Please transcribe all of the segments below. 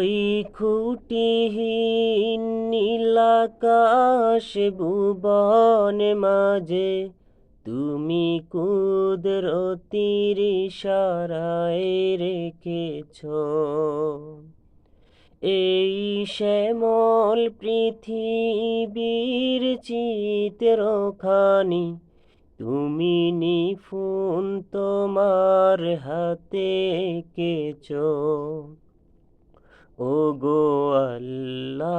ওই খুঁটিহীন নীলাকাশ ভুবন মাঝে তুমি কুদরতির ইশারায় রেখেছ এই শ্যামল পৃথিবীর চিত্রখানি তুমি নিপুণ তোমার হাতে এঁকেছ ওগো আল্লাহ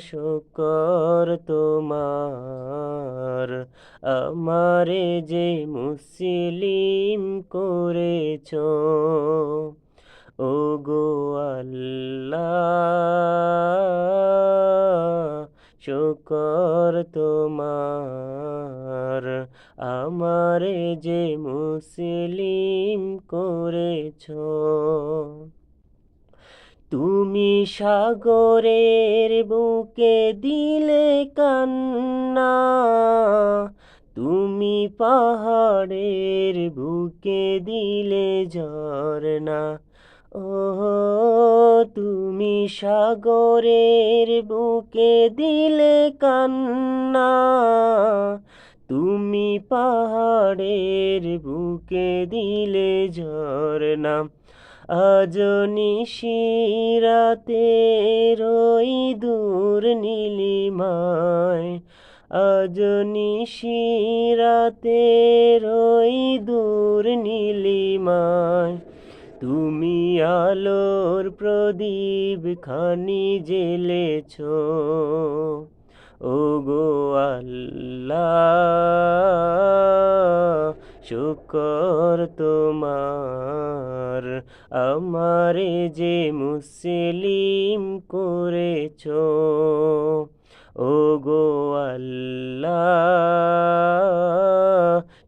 শুকর তোমার আমারে যে মুসলিম করেছ ওগো আল্লাহ শুকর তোমার আমারে যে মুসলিম করেছ তুমি সাগরের বুকে দিলে কান্না তুমি পাহাড়ের বুকে দিলে ঝরনা ও তুমি সাগরের বুকে দিলে কান্না তুমি পাহাড়ের বুকে দিলে ঝরনা আজ নিশিরাতে রই দূর নীলিমায় আজ নিশিরাতে রই দূর নীলিমায় তুমি আলোর প্রদীপ খানি জ্বেলেছ ওগো আল্লাহ শুকর তোমার আমারে যে মুসলিম করেছ ওগো আল্লাহ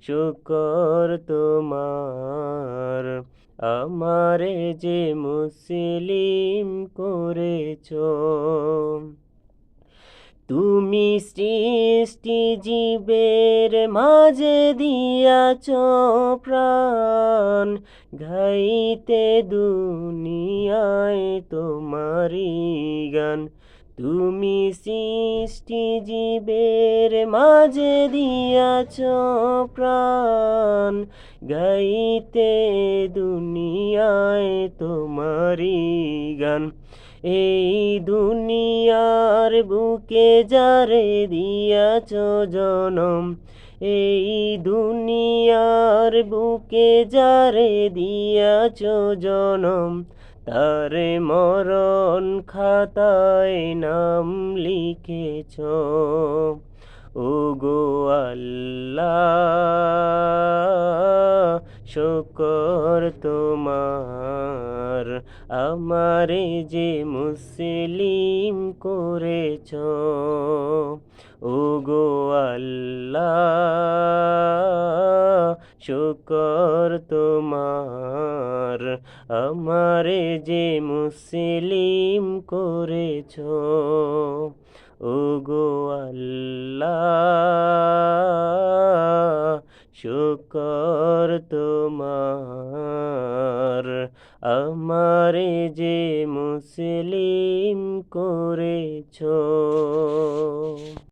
শুকর তোমার আমারে যে মুসলিম করেছ তুমি সৃষ্টি জীবের মাঝে দিয়াছ প্রাণ গাইতে দুনিয়ায় তোমারি গান তুমি সৃষ্টি জীবের মাঝে দিয়াছ প্রাণ গাইতে দুনিয়ায় তোমারি গান এই দুনিয়ার বুকে যারে দিয়াছ জনম এই দুনিয়ার বুকে যারে দিয়াছ জনম তারে মরণ খাতায় নাম লিখেছ ওগো আল্লাহ শুকর তোমার আমারে যে মুসলিম করেছ ওগো আল্লাহ শুকর তোমার আমারে যে মুসলিম করেছ ওগো আল্লাহ শুকর তোমার আমারে যে